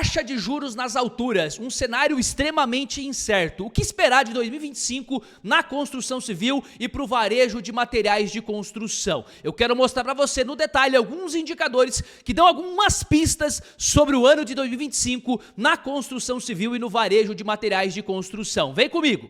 Taxa de juros nas alturas, um cenário extremamente incerto. O que esperar de 2025 na construção civil e para o varejo de materiais de construção? Eu quero mostrar para você no detalhe alguns indicadores que dão algumas pistas sobre o ano de 2025 na construção civil e no varejo de materiais de construção. Vem comigo!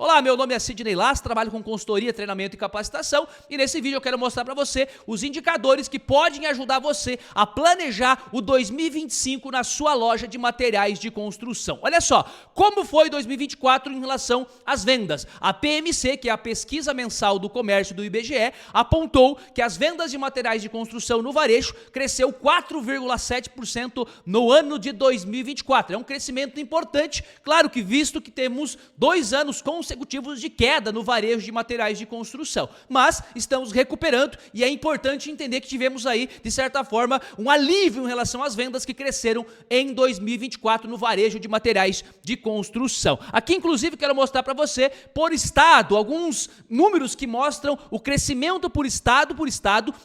Olá, meu nome é Sidney Lass, trabalho com consultoria, treinamento e capacitação e nesse vídeo eu quero mostrar para você os indicadores que podem ajudar você a planejar o 2025 na sua loja de materiais de construção. Olha só, como foi 2024 em relação às vendas? A PMC, que é a pesquisa mensal do comércio do IBGE, apontou que as vendas de materiais de construção no varejo cresceu 4,7% no ano de 2024. É um crescimento importante, claro que visto que temos 2 anos consecutivos de queda no varejo de materiais de construção, mas estamos recuperando e é importante entender que tivemos aí, de certa forma, um alívio em relação às vendas que cresceram em 2024 no varejo de materiais de construção. Aqui, inclusive, quero mostrar para você, por estado, alguns números que mostram o crescimento por estado,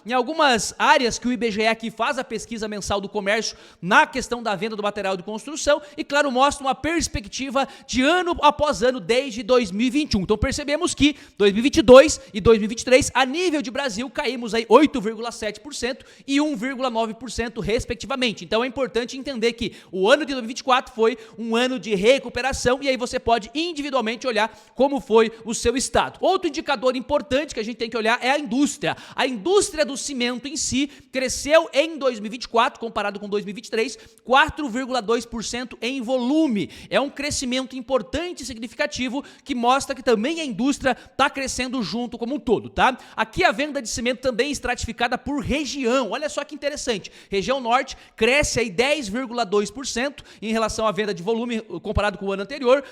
em algumas áreas que o IBGE aqui faz a pesquisa mensal do comércio na questão da venda do material de construção e, claro, mostra uma perspectiva de ano após ano desde 2021. Então percebemos que 2022 e 2023, a nível de Brasil, caímos aí 8,7% e 1,9% respectivamente. Então é importante entender que o ano de 2024 foi um ano de recuperação e aí você pode individualmente olhar como foi o seu estado. Outro indicador importante que a gente tem que olhar é a indústria. A indústria do cimento em si cresceu em 2024, comparado com 2023, 4,2% em volume. É um crescimento importante e significativo que mostra que também a indústria está crescendo junto como um todo, tá? Aqui a venda de cimento também estratificada por região. Olha só que interessante. Região Norte cresce aí 10,2% em relação à venda de volume comparado com o ano anterior.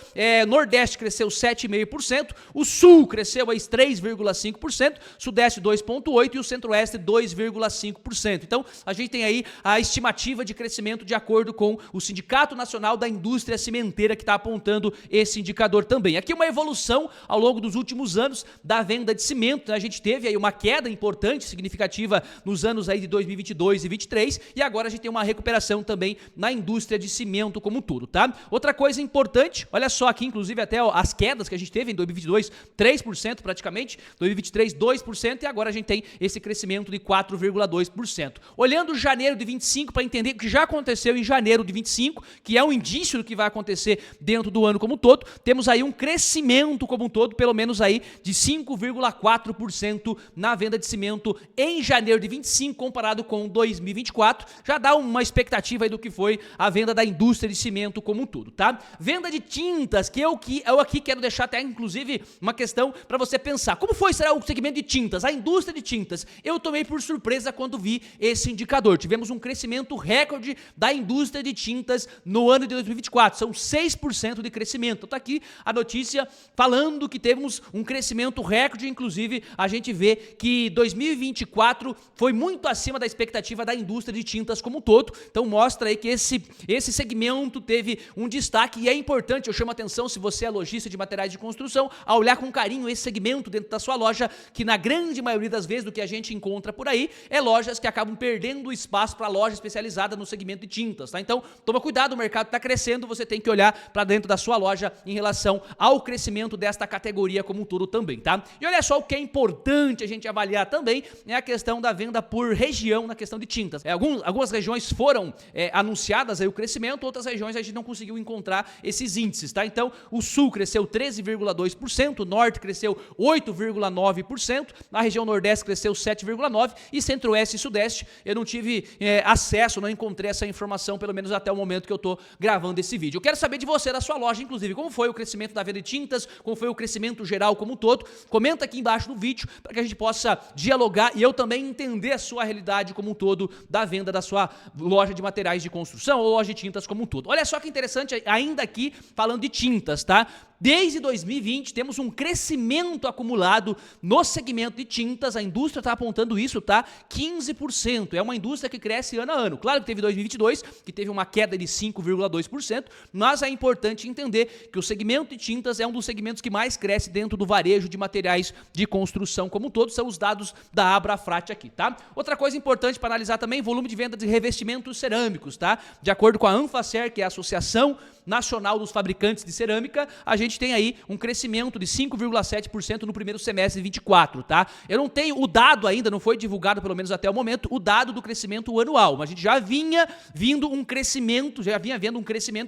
Nordeste cresceu 7,5%. O Sul cresceu aí 3,5%. Sudeste 2,8% e o Centro-Oeste 2,5%. Então a gente tem aí a estimativa de crescimento de acordo com o Sindicato Nacional da Indústria Cimenteira que está apontando esse indicador também. Aqui uma evolução ao longo dos últimos anos da venda de cimento. A gente teve aí uma queda importante, significativa nos anos aí de 2022 e 2023 e agora a gente tem uma recuperação também na indústria de cimento como um todo, tá? Outra coisa importante, olha só aqui, inclusive até as quedas que a gente teve em 2022, 3% praticamente, 2023, 2% e agora a gente tem esse crescimento de 4,2%. Olhando janeiro de 25 para entender o que já aconteceu em janeiro de 25, que é um indício do que vai acontecer dentro do ano como um todo, temos aí um crescimento como um todo, pelo menos aí de 5,4% na venda de cimento em janeiro de 25 comparado com 2024, já dá uma expectativa aí do que foi a venda da indústria de cimento como um todo, tá? Venda de tintas, que eu aqui quero deixar até inclusive uma questão para você pensar, como será o segmento de tintas, a indústria de tintas? Eu tomei por surpresa quando vi esse indicador, tivemos um crescimento recorde da indústria de tintas no ano de 2024, são 6% de crescimento, tá aqui a notícia falando que temos um crescimento recorde, inclusive a gente vê que 2024 foi muito acima da expectativa da indústria de tintas como um todo, então mostra aí que esse segmento teve um destaque e é importante, eu chamo a atenção se você é lojista de materiais de construção, a olhar com carinho esse segmento dentro da sua loja, que na grande maioria das vezes do que a gente encontra por aí, é lojas que acabam perdendo espaço para loja especializada no segmento de tintas, tá? Então toma cuidado, o mercado está crescendo, você tem que olhar para dentro da sua loja em relação ao crescimento desta categoria como um todo também, tá? E olha só o que é importante a gente avaliar também é a questão da venda por região na questão de tintas. Algumas regiões foram anunciadas aí o crescimento, outras regiões a gente não conseguiu encontrar esses índices, tá? Então o Sul cresceu 13,2%, o Norte cresceu 8,9%, a região Nordeste cresceu 7,9% e Centro-Oeste e Sudeste eu não tive acesso, não encontrei essa informação, pelo menos até o momento que eu tô gravando esse vídeo. Eu quero saber de você, da sua loja, inclusive, como foi o crescimento da venda de tintas, como foi o crescimento geral como um todo. Comenta aqui embaixo no vídeo para que a gente possa dialogar e eu também entender a sua realidade como um todo da venda da sua loja de materiais de construção ou loja de tintas como um todo. Olha só que interessante, ainda aqui falando de tintas, tá? Desde 2020 temos um crescimento acumulado no segmento de tintas, a indústria está apontando isso, tá? 15%, é uma indústria que cresce ano a ano. Claro que teve 2022, que teve uma queda de 5,2%, mas é importante entender que o segmento de tintas é um dos segmentos que mais cresce dentro do varejo de materiais de construção como um todo, são os dados da Abrafrat aqui, tá? Outra coisa importante para analisar também, volume de venda de revestimentos cerâmicos, tá? De acordo com a Anfacer, que é a Associação Nacional dos Fabricantes de Cerâmica, a gente tem aí um crescimento de 5,7% no primeiro semestre de 24, tá? Eu não tenho o dado ainda, não foi divulgado pelo menos até o momento, o dado do crescimento anual, mas a gente já vinha vendo um crescimento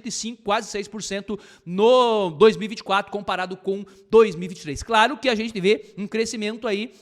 de 5, quase 6% no 2024 comparado com 2023. Claro que a gente vê um crescimento aí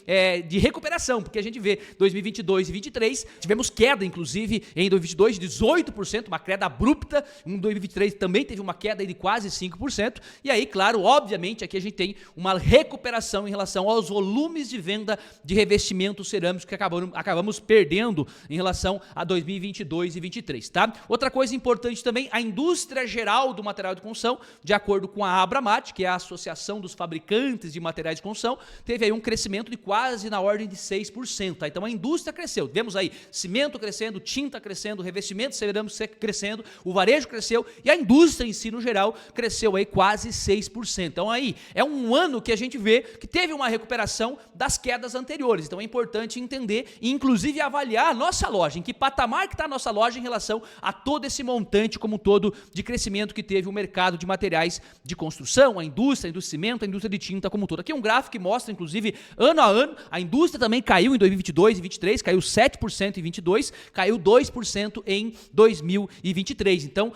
de recuperação, porque a gente vê 2022 e 2023, tivemos queda inclusive em 2022 de 18%, uma queda abrupta, em 2023 também teve uma queda aí de quase 5%, e aí, claro, obviamente, aqui a gente tem uma recuperação em relação aos volumes de venda de revestimentos cerâmicos que acabamos perdendo em relação a 2022 e 2023, tá? Outra coisa importante também, a indústria geral do material de construção, de acordo com a Abramat, que é a Associação dos Fabricantes de Materiais de Construção, teve aí um crescimento de quase na ordem de 6%, tá? Então a indústria cresceu, vemos aí cimento crescendo, tinta crescendo, revestimentos cerâmicos crescendo, o varejo cresceu e a indústria em si, no geral, cresceu aí quase 6%. Então aí é um ano que a gente vê que teve uma recuperação das quedas anteriores. Então é importante entender e inclusive avaliar a nossa loja, em que patamar que está a nossa loja em relação a todo esse montante como um todo de crescimento que teve o mercado de materiais de construção, a indústria de cimento, a indústria de tinta como um todo. Aqui é um gráfico que mostra, inclusive, ano a ano, a indústria também caiu em 2022 e 2023, caiu 7% em 22, caiu 2% em 2023. Então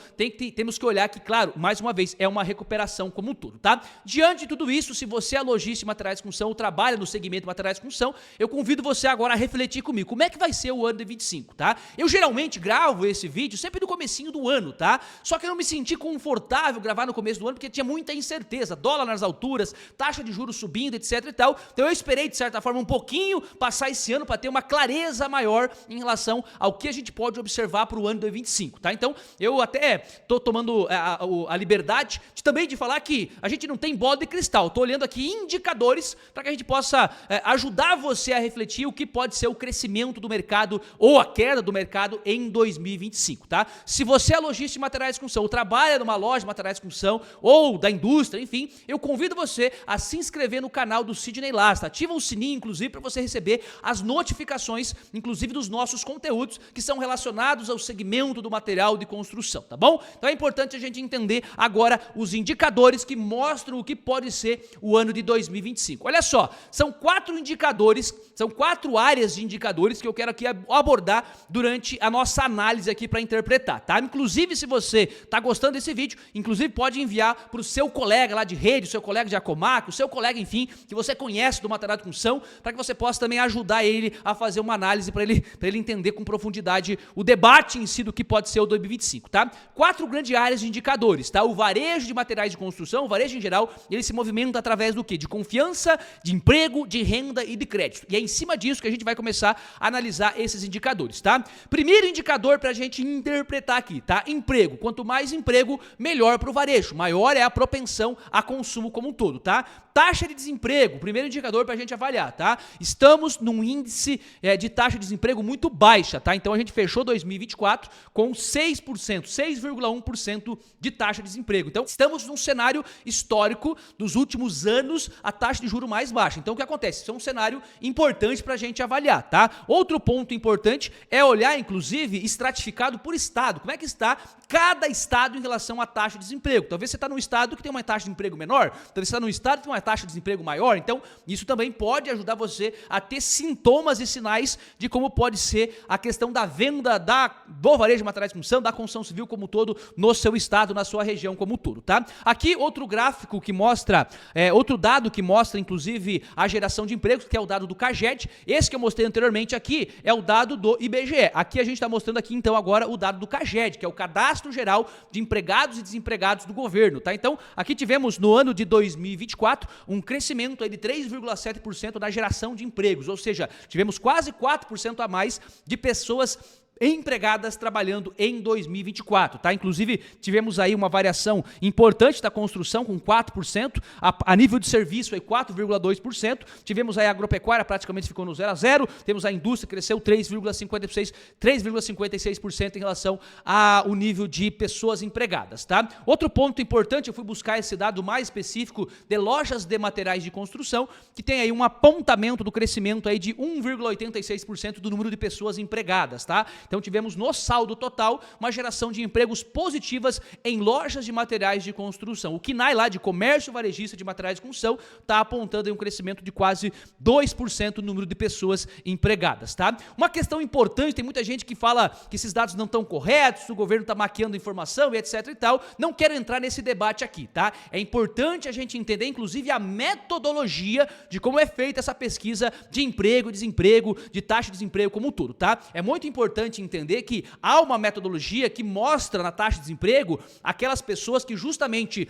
temos que olhar que, claro, mais uma vez, é uma recuperação como um todo, tá? Diante de tudo isso, se você é lojista de materiais de construção ou trabalha no segmento de materiais de construção, eu convido você agora a refletir comigo. Como é que vai ser o ano de 25, tá? Eu geralmente gravo esse vídeo sempre no comecinho do ano, tá? Só que eu não me senti confortável gravar no começo do ano porque tinha muita incerteza, dólar nas alturas, taxa de juros subindo, etc e tal. Então eu esperei, de certa forma, um pouquinho passar esse ano para ter uma clareza maior em relação ao que a gente pode observar para o ano de 2025, tá? Então eu até tô tomando a liberdade também de falar que a gente não tem bola de cristal. Estou olhando aqui indicadores para que a gente possa ajudar você a refletir o que pode ser o crescimento do mercado ou a queda do mercado em 2025, tá? Se você é lojista de materiais de construção ou trabalha numa loja de materiais de construção ou da indústria, enfim, eu convido você a se inscrever no canal do Sidney Lasta. Ativa o sininho, inclusive, para você receber as notificações, inclusive dos nossos conteúdos que são relacionados ao segmento do material de construção, tá bom? Então é importante a gente entender agora os indicadores que mostram o que pode ser o ano de 2025. Olha só, são 4 indicadores, são 4 áreas de indicadores que eu quero aqui abordar durante a nossa análise aqui para interpretar, tá? Inclusive, se você está gostando desse vídeo, inclusive pode enviar para o seu colega lá de rede, o seu colega de Acomac, o seu colega, enfim, que você conhece do material de construção, para que você possa também ajudar ele a fazer uma análise para ele entender com profundidade o debate em si do que pode ser o 2025, tá? 4 grandes áreas de indicadores, tá? O varejo de materiais de construção, o varejo em geral, ele se movimenta através do quê? De confiança, de emprego, de renda e de crédito. E é em cima disso que a gente vai começar a analisar esses indicadores, tá? Primeiro indicador para a gente interpretar aqui, tá? Emprego. Quanto mais emprego, melhor para o varejo. Maior é a propensão a consumo como um todo, tá? Taxa de desemprego, primeiro indicador para a gente avaliar, tá? Estamos num índice de taxa de desemprego muito baixa, tá? Então a gente fechou 2024 com 6%, 6,1% de taxa de desemprego. Então estamos num cenário histórico dos últimos anos, a taxa de juro mais baixa. Então o que acontece? Isso é um cenário importante para a gente avaliar, tá? Outro ponto importante é olhar, inclusive, estratificado por estado. Como é que está cada estado em relação à taxa de desemprego? Talvez você está num estado que tem uma taxa de emprego menor, talvez você está num estado que tem uma taxa de desemprego maior, então isso também pode ajudar você a ter sintomas e sinais de como pode ser a questão da venda do varejo de materiais de construção, da construção civil como um todo no seu estado, na sua região como um todo, tá? Aqui outro gráfico que mostra, outro dado que mostra inclusive a geração de empregos, que é o dado do CAGED. Esse que eu mostrei anteriormente aqui é o dado do IBGE. Aqui a gente está mostrando aqui então agora o dado do CAGED, que é o Cadastro Geral de Empregados e Desempregados do Governo, tá? Então aqui tivemos no ano de 2024 um crescimento aí de 3,7% na geração de empregos, ou seja, tivemos quase 4% a mais de pessoas empregadas trabalhando em 2024, tá? Inclusive, tivemos aí uma variação importante da construção com 4%, a nível de serviço aí 4,2%, tivemos aí a agropecuária praticamente ficou no 0 a 0, temos a indústria cresceu 3,56% em relação ao nível de pessoas empregadas, tá? Outro ponto importante, eu fui buscar esse dado mais específico de lojas de materiais de construção, que tem aí um apontamento do crescimento aí de 1,86% do número de pessoas empregadas, tá? Então tivemos no saldo total uma geração de empregos positivas em lojas de materiais de construção. O KNAI lá de comércio varejista de materiais de construção está apontando aí um crescimento de quase 2% no número de pessoas empregadas, tá? Uma questão importante, tem muita gente que fala que esses dados não estão corretos, o governo está maquiando informação e etc e tal. Não quero entrar nesse debate aqui, tá? É importante a gente entender, inclusive, a metodologia de como é feita essa pesquisa de emprego, desemprego, de taxa de desemprego como um todo, tá? É muito importante entender que há uma metodologia que mostra na taxa de desemprego aquelas pessoas que justamente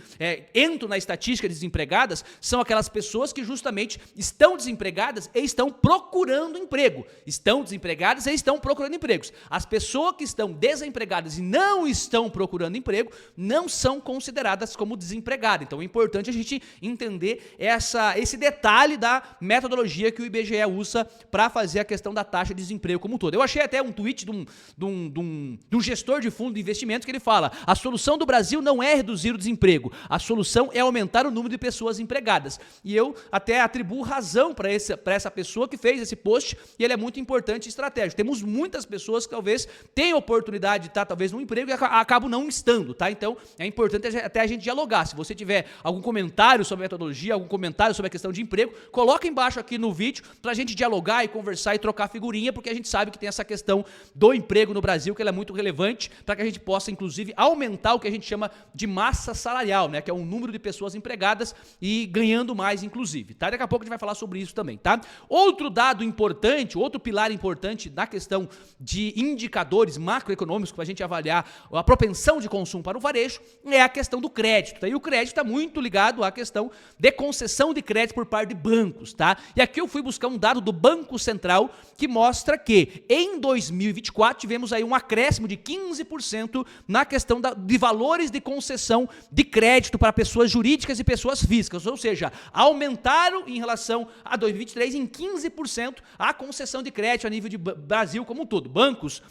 entram na estatística de desempregadas, são aquelas pessoas que justamente estão desempregadas e estão procurando emprego. Estão desempregadas e estão procurando empregos. As pessoas que estão desempregadas e não estão procurando emprego não são consideradas como desempregadas. Então é importante a gente entender esse detalhe da metodologia que o IBGE usa para fazer a questão da taxa de desemprego como um todo. Eu achei até um tweet de um gestor de fundo de investimento que ele fala: a solução do Brasil não é reduzir o desemprego, a solução é aumentar o número de pessoas empregadas. E eu até atribuo razão para essa pessoa que fez esse post, e ele é muito importante e estratégico. Temos muitas pessoas que talvez tenham oportunidade de estar talvez no emprego e acabam não estando, tá? Então é importante até a gente dialogar. Se você tiver algum comentário sobre a metodologia, algum comentário sobre a questão de emprego, coloca embaixo aqui no vídeo para a gente dialogar e conversar e trocar figurinha, porque a gente sabe que tem essa questão do emprego no Brasil, que ela é muito relevante para que a gente possa, inclusive, aumentar o que a gente chama de massa salarial, né? Que é o número de pessoas empregadas e ganhando mais, inclusive, tá? Daqui a pouco a gente vai falar sobre isso também, tá? Outro dado importante, outro pilar importante na questão de indicadores macroeconômicos para a gente avaliar a propensão de consumo para o varejo é a questão do crédito, tá? E o crédito está muito ligado à questão de concessão de crédito por parte de bancos, tá? E aqui eu fui buscar um dado do Banco Central que mostra que em 2024 tivemos aí um acréscimo de 15% na questão de valores de concessão de crédito para pessoas jurídicas e pessoas físicas, ou seja, aumentaram em relação a 2023 em 15% a concessão de crédito a nível de Brasil como um todo, bancos,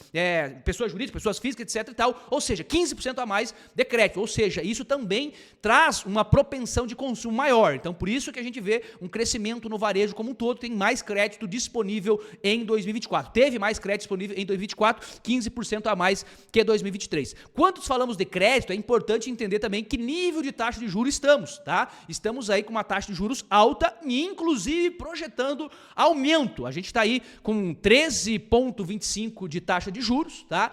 pessoas jurídicas, pessoas físicas, etc e tal, ou seja, 15% a mais de crédito, ou seja, isso também traz uma propensão de consumo maior. Então, por isso que a gente vê um crescimento no varejo como um todo, tem mais crédito disponível em 2024. Teve mais crédito disponível em 2024, 15% a mais que 2023. Quando falamos de crédito, é importante entender também que nível de taxa de juros estamos, tá? Estamos aí com uma taxa de juros alta e, inclusive, projetando aumento. A gente está aí com 13,25% de taxa de juros, tá?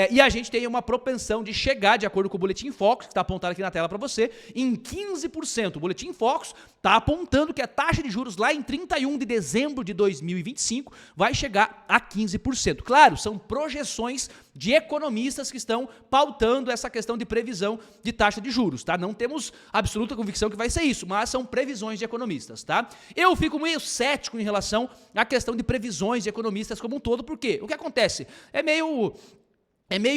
E a gente tem uma propensão de chegar, de acordo com o Boletim Focus, que está apontado aqui na tela para você, em 15%. O Boletim Focus está apontando que a taxa de juros lá em 31 de dezembro de 2025 vai chegar a 15%. Claro, são projeções de economistas que estão pautando essa questão de previsão de taxa de juros, tá? Não temos absoluta convicção que vai ser isso, mas são previsões de economistas, tá? Eu fico meio cético em relação à questão de previsões de economistas como um todo, porque o que acontece? É meio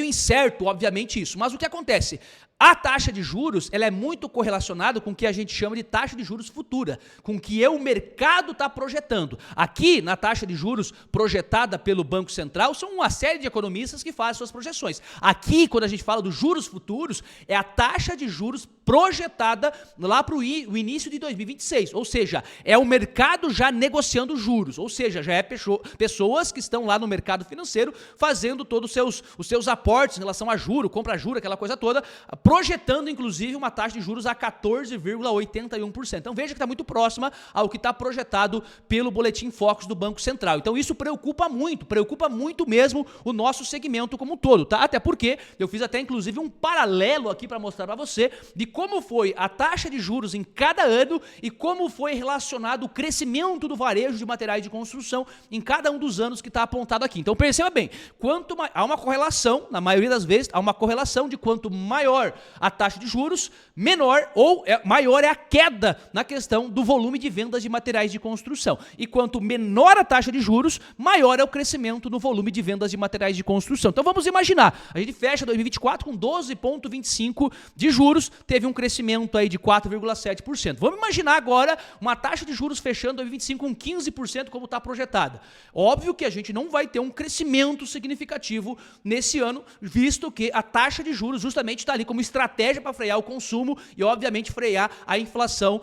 incerto, obviamente, isso, mas o que acontece? A taxa de juros, ela é muito correlacionada com o que a gente chama de taxa de juros futura, com o que o mercado está projetando. Aqui, na taxa de juros projetada pelo Banco Central, são uma série de economistas que fazem suas projeções. Aqui, quando a gente fala dos juros futuros, é a taxa de juros projetada lá para o início de 2026, ou seja, é o mercado já negociando juros, ou seja, já é pessoas que estão lá no mercado financeiro fazendo todos os seus aportes em relação a juro, compra juro, aquela coisa toda, projetando, inclusive, uma taxa de juros a 14,81%. Então, veja que está muito próxima ao que está projetado pelo Boletim Focus do Banco Central. Então, isso preocupa muito mesmo o nosso segmento como um todo, tá? Até porque eu fiz até, inclusive, um paralelo aqui para mostrar para você de como foi a taxa de juros em cada ano e como foi relacionado o crescimento do varejo de materiais de construção em cada um dos anos que está apontado aqui. Então, perceba bem, há uma correlação, na maioria das vezes, há uma correlação de quanto maior a taxa de juros, menor ou maior é a queda na questão do volume de vendas de materiais de construção. E quanto menor a taxa de juros, maior é o crescimento no volume de vendas de materiais de construção. Então vamos imaginar, a gente fecha 2024 com 12,25 de juros, teve um crescimento aí de 4,7%. Vamos imaginar agora uma taxa de juros fechando 2025 com 15% como está projetada. Óbvio que a gente não vai ter um crescimento significativo nesse ano, visto que a taxa de juros justamente está ali como estratégia para frear o consumo e obviamente frear a inflação,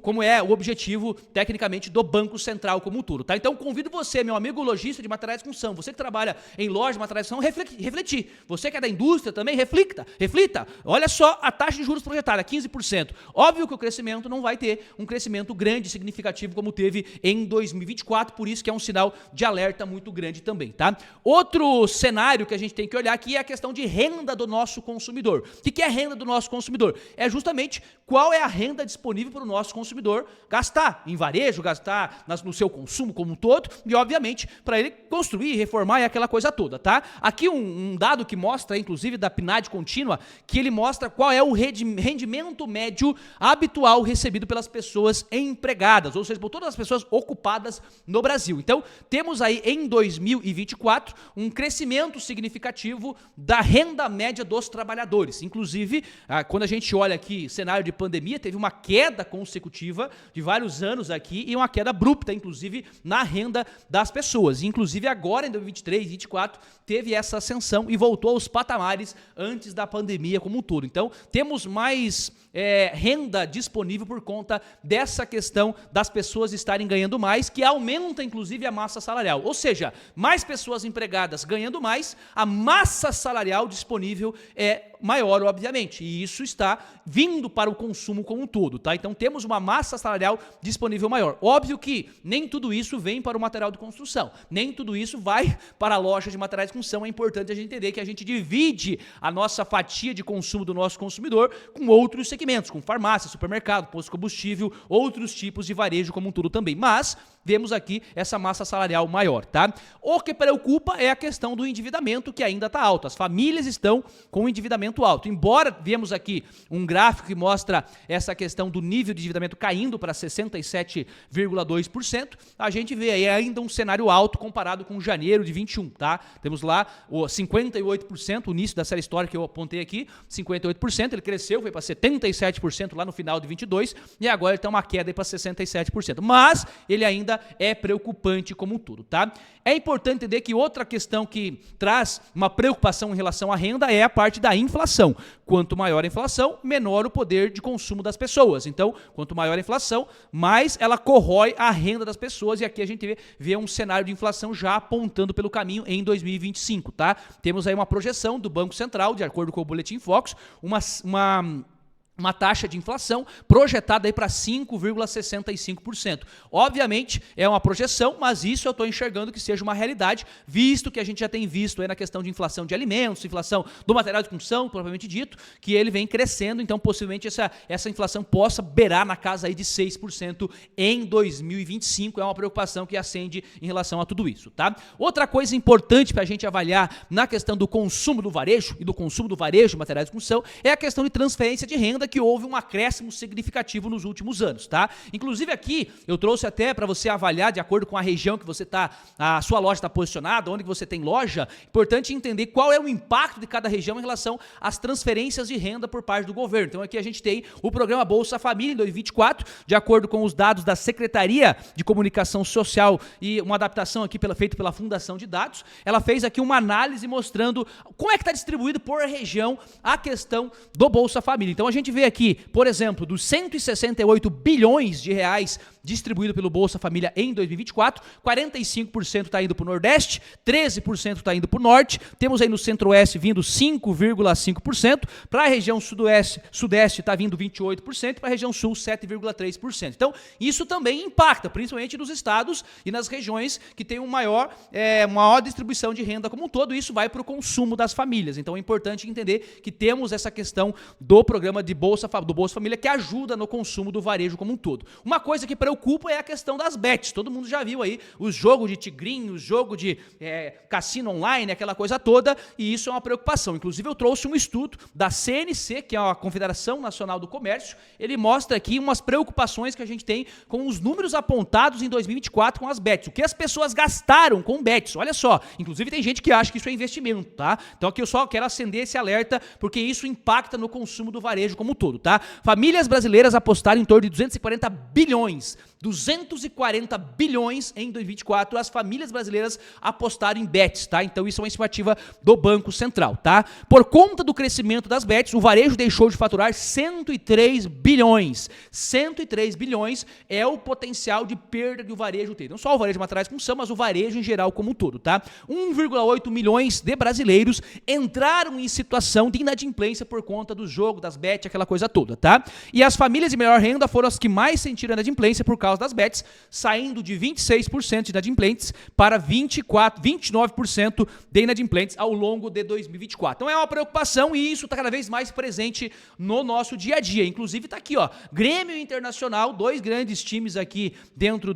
como é o objetivo tecnicamente do Banco Central como um todo, tá? Então convido você, meu amigo lojista de materiais de construção, você que trabalha em loja de materiais de construção, refletir. Você que é da indústria também, reflita. Olha só a taxa de juros projetada, 15%. Óbvio que o crescimento não vai ter um crescimento grande, significativo como teve em 2024, por isso que é um sinal de alerta muito grande também, tá? Outro cenário que a gente tem que olhar aqui é a questão de renda do nosso consumidor. O que é a renda do nosso consumidor? É justamente qual é a renda disponível para o nosso consumidor gastar em varejo, gastar no seu consumo como um todo e, obviamente, para ele construir, reformar e aquela coisa toda, tá? Aqui um dado que mostra, inclusive, da PNAD contínua, que ele mostra qual é o rendimento médio habitual recebido pelas pessoas empregadas, ou seja, por todas as pessoas ocupadas no Brasil. Então, temos aí em 2024 um crescimento significativo da renda média dos trabalhadores. Inclusive, quando a gente olha aqui cenário de pandemia, teve uma queda consecutiva de vários anos aqui e uma queda abrupta, inclusive, na renda das pessoas. Inclusive, agora em 2023 e 2024, teve essa ascensão e voltou aos patamares antes da pandemia como um todo. Então, temos mais renda disponível por conta dessa questão das pessoas estarem ganhando mais, que aumenta, inclusive, a massa salarial. Ou seja, mais pessoas empregadas ganhando mais, a massa salarial disponível é maior, obviamente, e isso está vindo para o consumo como um todo, tá? Então temos uma massa salarial disponível maior. Óbvio que nem tudo isso vem para o material de construção, nem tudo isso vai para a loja de materiais de construção. É importante a gente entender que a gente divide a nossa fatia de consumo do nosso consumidor com outros segmentos, com farmácia, supermercado, posto de combustível, outros tipos de varejo como um todo também, mas vemos aqui essa massa salarial maior, tá? O que preocupa é a questão do endividamento, que ainda está alto. As famílias estão com endividamento alto. Embora vemos aqui um gráfico que mostra essa questão do nível de endividamento caindo para 67,2%, a gente vê aí ainda um cenário alto comparado com janeiro de 21, tá? Temos lá o 58%, o início da série histórica que eu apontei aqui, 58%, ele cresceu, foi para 77% lá no final de 22 e agora ele está uma queda para 67%. Mas ele ainda é preocupante como um todo, tá? É importante entender que outra questão que traz uma preocupação em relação à renda é a parte da inflação. Quanto maior a inflação, menor o poder de consumo das pessoas. Então, quanto maior a inflação, mais ela corrói a renda das pessoas e aqui a gente vê um cenário de inflação já apontando pelo caminho em 2025, tá? Temos aí uma projeção do Banco Central, de acordo com o Boletim Focus, uma taxa de inflação projetada aí para 5,65%. Obviamente é uma projeção, mas isso eu estou enxergando que seja uma realidade, visto que a gente já tem visto aí na questão de inflação de alimentos, inflação do material de construção, propriamente dito, que ele vem crescendo, então possivelmente essa inflação possa beirar na casa aí de 6% em 2025, é uma preocupação que acende em relação a tudo isso, tá? Outra coisa importante para a gente avaliar na questão do consumo do varejo e do consumo do varejo de materiais de construção é a questão de transferência de renda, que houve um acréscimo significativo nos últimos anos, tá? Inclusive aqui eu trouxe até para você avaliar de acordo com a região que você está, a sua loja está posicionada, onde você tem loja, importante entender qual é o impacto de cada região em relação às transferências de renda por parte do governo. Então aqui a gente tem o programa Bolsa Família em 2024, de acordo com os dados da Secretaria de Comunicação Social e uma adaptação aqui feita pela Fundação de Dados, ela fez aqui uma análise mostrando como é que está distribuído por região a questão do Bolsa Família. Então a gente vê aqui, por exemplo, dos 168 bilhões de reais distribuído pelo Bolsa Família em 2024, 45% está indo para o Nordeste, 13% está indo para o Norte, temos aí no Centro-Oeste vindo 5,5%, para a região Sudeste está vindo 28%, para a região Sul 7,3%. Então, isso também impacta, principalmente nos estados e nas regiões que têm maior distribuição de renda como um todo, e isso vai para o consumo das famílias. Então, é importante entender que temos essa questão do programa de Bolsa Família que ajuda no consumo do varejo como um todo. Uma coisa que preocupa é a questão das bets. Todo mundo já viu aí os jogos de tigrinho, os jogos de cassino online, aquela coisa toda, e isso é uma preocupação. Inclusive eu trouxe um estudo da CNC, que é a Confederação Nacional do Comércio. Ele mostra aqui umas preocupações que a gente tem com os números apontados em 2024 com as bets. O que as pessoas gastaram com bets. Olha só, inclusive tem gente que acha que isso é investimento, tá? Então aqui eu só quero acender esse alerta, porque isso impacta no consumo do varejo como um todo, tá? Famílias brasileiras apostaram em torno de 240 bilhões em 2024, as famílias brasileiras apostaram em bets, tá? Então isso é uma estimativa do Banco Central, tá? Por conta do crescimento das bets, o varejo deixou de faturar 103 bilhões. 103 bilhões é o potencial de perda que o varejo tem. Não só o varejo de materiais de construção, mas o varejo em geral como um todo, tá? 1,8 milhões de brasileiros entraram em situação de inadimplência por conta do jogo, das bets, aquela coisa toda, tá? E as famílias de melhor renda foram as que mais sentiram inadimplência por causa das bets, saindo de 26% de inadimplentes para 29% de inadimplentes ao longo de 2024. Então é uma preocupação e isso está cada vez mais presente no nosso dia a dia. Inclusive está aqui, ó, Grêmio Internacional, 2 grandes times aqui dentro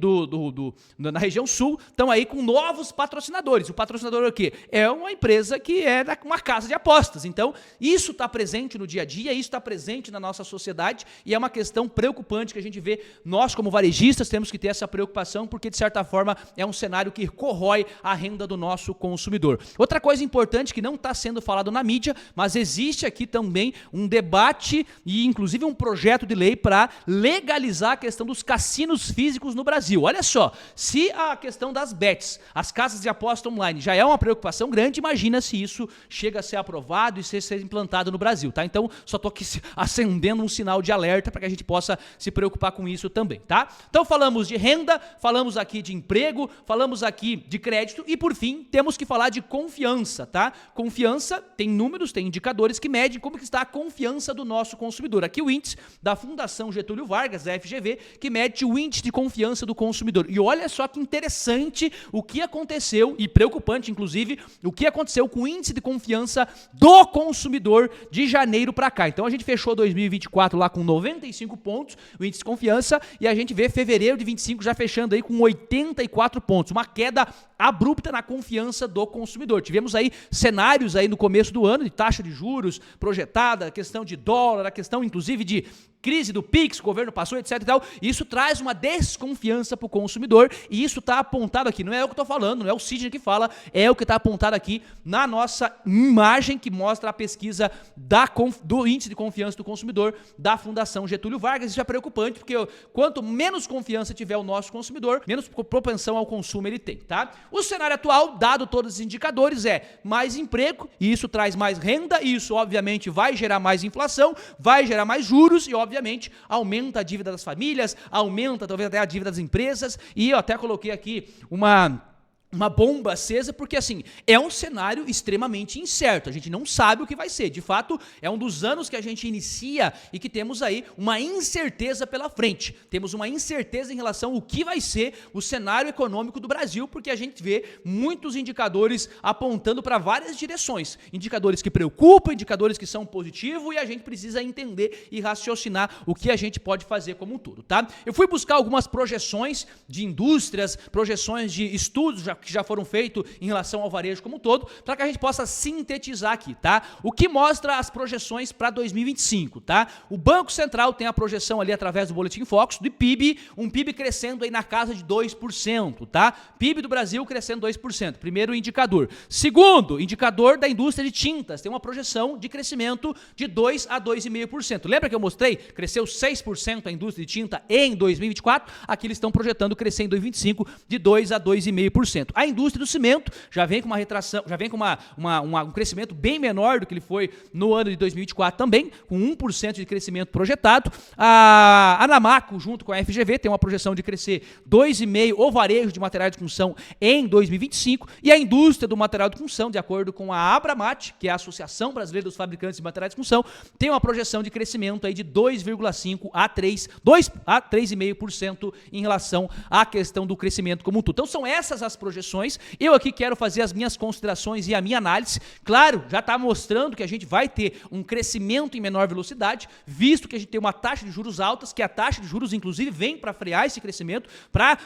na região sul, estão aí com novos patrocinadores. O patrocinador é o quê? É uma empresa que é uma casa de apostas. Então isso está presente no dia a dia, isso está presente na nossa sociedade e é uma questão preocupante que a gente vê. Nós como varejistas temos que ter essa preocupação porque de certa forma é um cenário que corrói a renda do nosso consumidor. Outra coisa importante que não está sendo falado na mídia, mas existe aqui também um debate e inclusive um projeto de lei para legalizar a questão dos cassinos físicos no Brasil. Olha só, se a questão das bets, as casas de aposta online já é uma preocupação grande, imagina se isso chega a ser aprovado e ser implantado no Brasil, tá? Então só estou aqui acendendo um sinal de alerta para que a gente possa se preocupar com isso também, tá? Então falamos de renda, falamos aqui de emprego, falamos aqui de crédito e por fim temos que falar de confiança, tá? Confiança tem números, tem indicadores que medem como que está a confiança do nosso consumidor. Aqui o índice da Fundação Getúlio Vargas, da FGV, que mede o índice de confiança do consumidor. E olha só que interessante o que aconteceu, e preocupante inclusive, o que aconteceu com o índice de confiança do consumidor de janeiro para cá. Então a gente fechou 2024 lá com 95 pontos, o índice de confiança, e a gente vê fevereiro de 25 já fechando aí com 84 pontos, uma queda abrupta na confiança do consumidor. Tivemos aí cenários aí no começo do ano de taxa de juros projetada, questão de dólar, a questão inclusive de crise do Pix, o governo passou, etc e tal. Isso traz uma desconfiança para o consumidor e isso está apontado aqui. Não é eu que estou falando, não é o Sidney que fala, é o que está apontado aqui na nossa imagem que mostra a pesquisa do índice de confiança do consumidor da Fundação Getúlio Vargas. Isso é preocupante porque quanto menos confiança tiver o nosso consumidor, menos propensão ao consumo ele tem, tá? O cenário atual, dado todos os indicadores, é mais emprego e isso traz mais renda e isso obviamente vai gerar mais inflação, vai gerar mais juros e obviamente aumenta a dívida das famílias, aumenta talvez até a dívida das empresas e eu até coloquei aqui uma bomba acesa, porque assim, é um cenário extremamente incerto, a gente não sabe o que vai ser, de fato, é um dos anos que a gente inicia e que temos aí uma incerteza pela frente, temos uma incerteza em relação ao que vai ser o cenário econômico do Brasil, porque a gente vê muitos indicadores apontando para várias direções, indicadores que preocupam, indicadores que são positivos e a gente precisa entender e raciocinar o que a gente pode fazer como um todo, tá? Eu fui buscar algumas projeções de indústrias, projeções de estudos que já foram feitos em relação ao varejo como um todo, para que a gente possa sintetizar aqui, tá? O que mostra as projeções para 2025, tá? O Banco Central tem a projeção ali através do Boletim Focus do PIB, um PIB crescendo aí na casa de 2%, tá? PIB do Brasil crescendo 2%, primeiro indicador. Segundo, indicador da indústria de tintas, tem uma projeção de crescimento de 2 a 2,5%. Lembra que eu mostrei? Cresceu 6% a indústria de tinta em 2024, aqui eles estão projetando crescer em 2025 de 2 a 2,5%. A indústria do cimento já vem com uma retração, já vem com um crescimento bem menor do que ele foi no ano de 2024 também, com 1% de crescimento projetado. A Anamaco, junto com a FGV, tem uma projeção de crescer 2,5% o varejo de materiais de construção em 2025 e a indústria do material de construção, de acordo com a Abramat, que é a Associação Brasileira dos Fabricantes de Materiais de Construção, tem uma projeção de crescimento aí de 2,5% a 3,5% em relação à questão do crescimento como um todo. Então são essas as projeções projeções. Eu aqui quero fazer as minhas considerações e a minha análise. Claro, já está mostrando que a gente vai ter um crescimento em menor velocidade, visto que a gente tem uma taxa de juros altas, que a taxa de juros, inclusive, vem para frear esse crescimento, para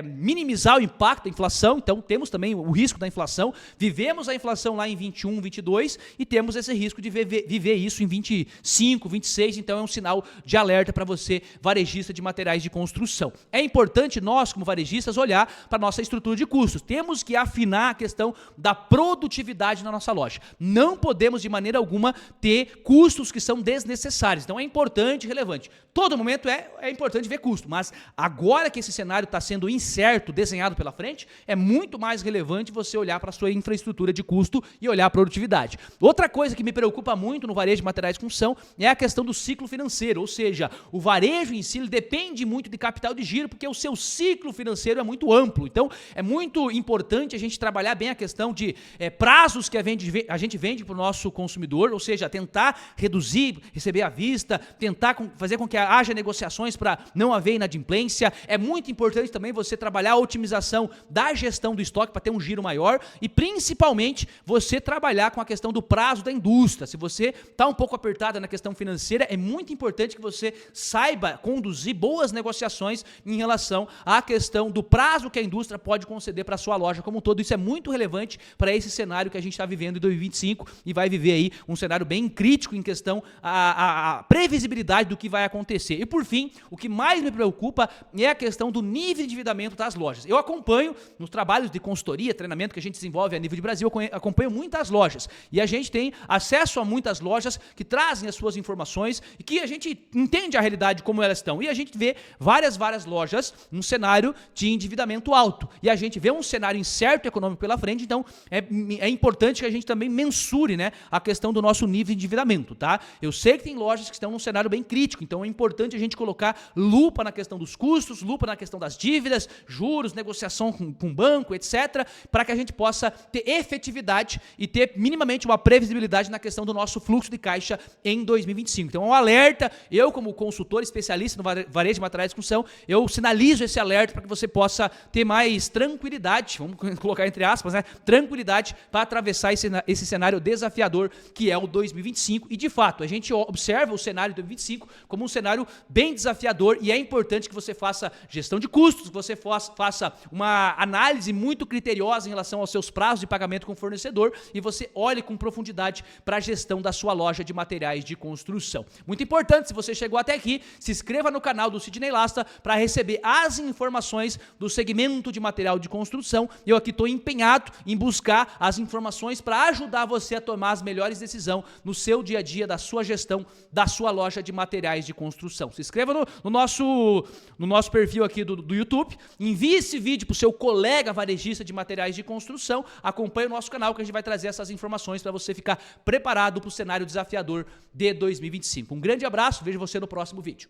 minimizar o impacto da inflação. Então, temos também o risco da inflação. Vivemos a inflação lá em 21, 22 e temos esse risco de viver isso em 25, 26. Então, é um sinal de alerta para você, varejista de materiais de construção. É importante nós, como varejistas, olhar para a nossa estrutura de custos. Temos que afinar a questão da produtividade na nossa loja. Não podemos, de maneira alguma, ter custos que são desnecessários. Então, é importante e relevante. Todo momento é importante ver custo, mas agora que esse cenário está sendo incerto, desenhado pela frente, é muito mais relevante você olhar para a sua infraestrutura de custo e olhar a produtividade. Outra coisa que me preocupa muito no varejo de materiais de construção é a questão do ciclo financeiro, ou seja, o varejo em si ele depende muito de capital de giro, porque o seu ciclo financeiro é muito amplo. Então, é muito importante a gente trabalhar bem a questão de prazos que a gente vende para o nosso consumidor, ou seja, tentar reduzir, receber à vista, tentar fazer com que haja negociações para não haver inadimplência. É muito importante também você trabalhar a otimização da gestão do estoque para ter um giro maior e, principalmente, você trabalhar com a questão do prazo da indústria. Se você está um pouco apertada na questão financeira, é muito importante que você saiba conduzir boas negociações em relação à questão do prazo que a indústria pode conceder para a sua loja como um todo. Isso é muito relevante para esse cenário que a gente está vivendo em 2025 e vai viver aí um cenário bem crítico em questão a previsibilidade do que vai acontecer. E por fim, o que mais me preocupa é a questão do nível de endividamento das lojas. Eu acompanho nos trabalhos de consultoria, treinamento que a gente desenvolve a nível de Brasil, eu acompanho muitas lojas e a gente tem acesso a muitas lojas que trazem as suas informações e que a gente entende a realidade como elas estão. E a gente vê várias lojas num cenário de endividamento alto e a gente vê um cenário incerto econômico pela frente. Então é importante que a gente também mensure, né, a questão do nosso nível de endividamento, tá? Eu sei que tem lojas que estão num cenário bem crítico, então é importante a gente colocar lupa na questão dos custos, lupa na questão das dívidas, juros, negociação com o banco, etc., para que a gente possa ter efetividade e ter minimamente uma previsibilidade na questão do nosso fluxo de caixa em 2025. Então, um alerta, eu como consultor especialista no varejo de materiais de construção, eu sinalizo esse alerta para que você possa ter mais tranquilidade, vamos colocar entre aspas, né, tranquilidade para atravessar esse cenário desafiador que é o 2025. E, de fato, a gente observa o cenário de 2025 como um cenário bem desafiador e é importante que você faça gestão de custos, que você faça uma análise muito criteriosa em relação aos seus prazos de pagamento com o fornecedor e você olhe com profundidade para a gestão da sua loja de materiais de construção. Muito importante, se você chegou até aqui, se inscreva no canal do Sidney Lasta para receber as informações do segmento de material de construção. Eu aqui estou empenhado em buscar as informações para ajudar você a tomar as melhores decisões no seu dia a dia, da sua gestão, da sua loja de materiais de construção. Se inscreva no nosso perfil aqui do YouTube, envie esse vídeo para o seu colega varejista de materiais de construção, acompanhe o nosso canal que a gente vai trazer essas informações para você ficar preparado para o cenário desafiador de 2025. Um grande abraço, vejo você no próximo vídeo.